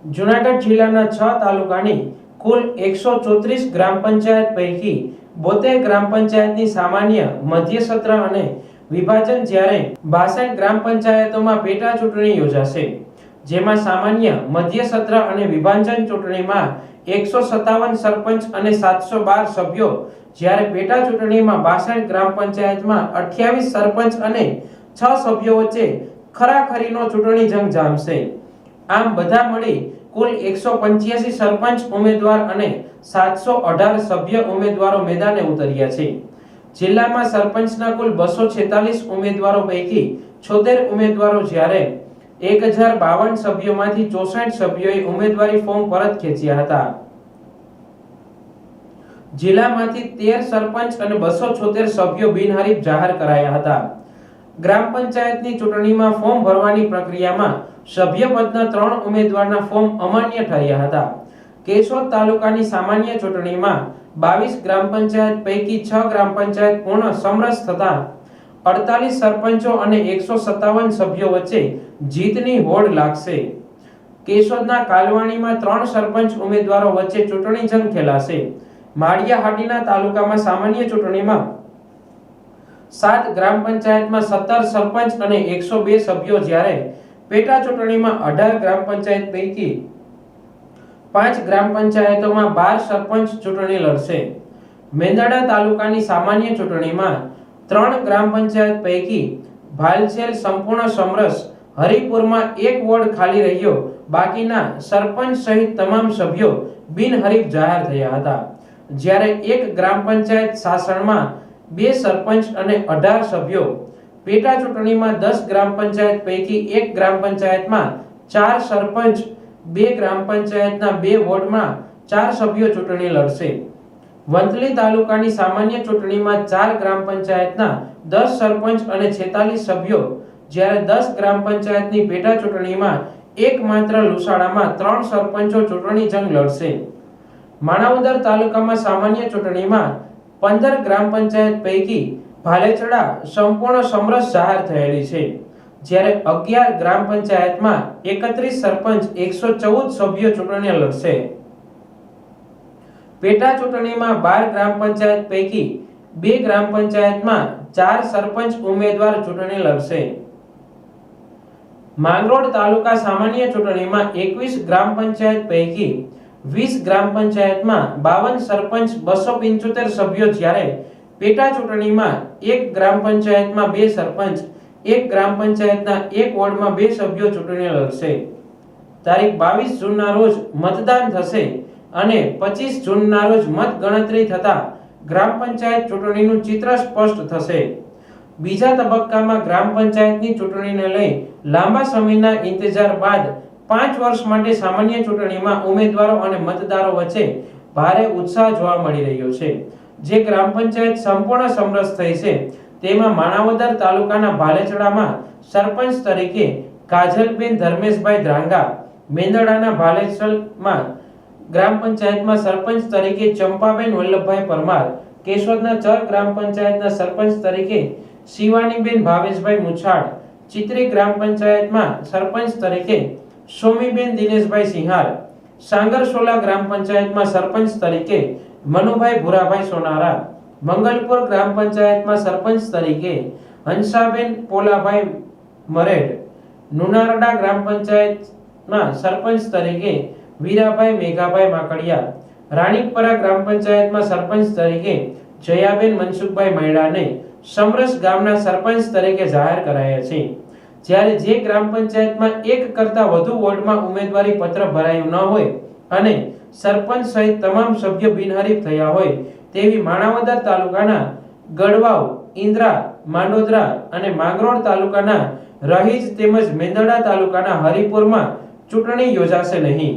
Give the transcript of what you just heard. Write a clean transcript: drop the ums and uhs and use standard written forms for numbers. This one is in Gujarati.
જૂનાગઢ જિલ્લાના 6 તાલુકાની કુલ 134 ગ્રામ પંચાયત પૈકી 72 ગ્રામ પંચાયતની સામાન્ય મધ્ય સત્ર અને વિભાજન, જ્યારે 62 ગ્રામ પંચાયતોમાં પેટા ચૂંટણી યોજાશે, જેમાં સામાન્ય, મધ્ય સત્ર અને વિભાજન ચૂંટણીમાં 157 સરપંચ અને 712 સભ્યો, જ્યારે પેટા ચૂંટણીમાં 62 ગ્રામ પંચાયતમાં 28 સરપંચ અને 6 સભ્યો વચ્ચે ખરાખરીનો ચૂંટણી જંગ જામશે. આમ બધા મળી કુલ 185 સરપંચ ઉમેદવાર અને 718 સભ્ય ઉમેદવારો મેદાને ઉતર્યા છે. જિલ્લામાં સરપંચના કુલ 246 ઉમેદવારો પૈકી 76 ઉમેદવારો, જ્યારે 1052 સભ્યોમાંથી 64 સભ્યોએ ઉમેદવારી ફોર્મ પરત ખેંચ્યા હતા. જિલ્લામાંથી 13 સરપંચ અને 276 સભ્યો બિનહરીફ જાહેર કરાયા હતા. ગ્રામ પંચાયતની ચૂંટણીમાં ફોર્મ ભરવાની પ્રક્રિયામાં સભ્યપદના 3 ઉમેદવારના ફોર્મ અમાન્ય ઠર્યા હતા. કેશોદ તાલુકાની સામાન્ય ચૂંટણીમાં 22 ગ્રામ પંચાયત પૈકી 6 ગ્રામ પંચાયત પૂર્ણ સમરસ થતા 48 સરપંચો અને 157 સભ્યો વચ્ચે જીતની હોડ લાગશે. કેશોદના કાલવાણીમાં 3 સરપંચ ઉમેદવારો વચ્ચે ચૂંટણી જંગ ખેલાશે. માળિયાહાટીના તાલુકામાં સામાન્ય ચૂંટણીમાં 7 ગ્રામ પંચાયતમાં 17 સરપંચ અને 102 સભ્યો, જ્યારે પેટા ચૂંટણીમાં 18 ગ્રામ પંચાયત પૈકી 5 ગ્રામ પંચાયતોમાં 12 સરપંચ ચૂંટણી લડશે. મેંદરડા તાલુકાની સામાન્ય ચૂંટણીમાં 3 ગ્રામ પંચાયત પૈકી ભાલસેલ સંપૂર્ણ સમરસ, હરિપુરમાં 1 વોર્ડ ખાલી રહ્યો, બાકીના સરપંચ સહિત તમામ સભ્યો બિનહરીફ જાહેર થયા હતા. જ્યારે 1 ગ્રામ પંચાયત સાસણમાં 2 સરપંચ અને 18 સભ્યો, પેટા ચૂંટણીમાં 10 ગ્રામ પંચાયત પૈકી 1 ગ્રામ પંચાયતમાં 4 સરપંચ, 2 ગ્રામ પંચાયતના 2 વોર્ડમાં 4 સભ્યો ચૂંટણી લડશે. વંથલી તાલુકાની સામાન્ય ચૂંટણીમાં 4 ગ્રામ પંચાયતના 10 સરપંચ અને 46 સભ્યો, જ્યારે 10 ગ્રામ પંચાયતની પેટા ચૂંટણીમાં એકમાત્ર લુસાડામાં 3 સરપંચો ચૂંટણી જંગ લડશે. માણાવદર તાલુકામાં સામાન્ય ચૂંટણીમાં 15 ગ્રામ પંચાયત પૈકી ભાલેચડા સંપૂર્ણ સમરસ જાહેર થયેલી છે, જ્યારે 11 ગ્રામ પંચાયતમાં 31 સરપંચ, 114 સભ્યો ચૂંટણી લડશે. પેટા ચૂંટણીમાં 12 ગ્રામ પંચાયત પૈકી 2 ગ્રામ પંચાયતમાં 4 સરપંચ ઉમેદવાર ચૂંટણી લડશે. માંગરોળ તાલુકા સામાન્ય ચૂંટણીમાં 21 ગ્રામ પંચાયત પૈકી 20 ગ્રામ પંચાયતમાં 52 સરપંચ, 275 સભ્યો, જ્યારે પેટા ચૂંટણીમાં 1 ગ્રામ પંચાયતમાં 2 સરપંચ, 1 ગ્રામ પંચાયતના 1 વોર્ડમાં 2 સભ્યો ચૂંટણી લડશે. તારીખ 22 જૂનના રોજ મતદાન થશે અને 25 જૂનના રોજ મત ગણતરી થતા ગ્રામ પંચાયત ચૂંટણીનું ચિત્ર સ્પષ્ટ થશે. બીજા તબક્કામાં ગ્રામ પંચાયતની ચૂંટણીને લઈ લાંબા સમયના ઇંતજાર બાદ 5 વર્ષ માટે સામાન્ય ચૂંટણીમાં ઉમેદવારો અને મતદારો વચ્ચે ભારે ઉત્સાહ જોવા મળી રહ્યો છે. જે ગ્રામ પંચાયત સંપૂર્ણ સમરસ થઈ છે, તેમાં માણાવદર તાલુકાના ભાલેચડામાં સરપંચ તરીકે કાજલબેન ધર્મેશભાઈ ધ્રાંગા, મેંદરડાના ભાલેચલમાં ગ્રામ પંચાયતમાં સરપંચ તરીકે ચંપાબેન વલ્લભભાઈ પરમાર, કેશોદના ચર ગ્રામ પંચાયતના સરપંચ તરીકે શિવાનીબેન ભાવેશભાઈ મુછાડ, ચિત્રી ગ્રામ પંચાયતમાં સરપંચ તરીકે સોમીબેન દિનેશભાઈ સિંહાર, સાંગરસોલા ગ્રામ પંચાયતમાં સરપંચ તરીકે મનુભાઈ ભુરાભાઈ સોનારા, મંગલપુર ગ્રામ પંચાયતમાં સરપંચ તરીકે હંસાબેન પોલાભાઈ મરેડ, નુનારડા ગ્રામ પંચાયતમાં સરપંચ તરીકે વીરાભાઈ મેઘાભાઈ માકડિયા, રાણીપરા ગ્રામ પંચાયતમાં સરપંચ તરીકે જયાબેન મનસુખભાઈ મૈડાને સમરસ ગામના સરપંચ તરીકે જાહેર કરાયા છે. જ્યારે જે ગ્રામ પંચાયતમાં 1 કરતા વધુ વોર્ડમાં ઉમેદવારી પત્ર ભરાયું ન હોય અને સરપંચ સહિત તમામ સભ્યો બિનહરીફ થયા હોય તેવી માણાવદર તાલુકાના ગઢવાવ, ઇન્દ્રા, માંડોદરા અને માંગરોળ તાલુકાના રહીજ તેમજ મેંદરડા તાલુકાના હરિપુરમાં ચૂંટણી યોજાશે નહીં.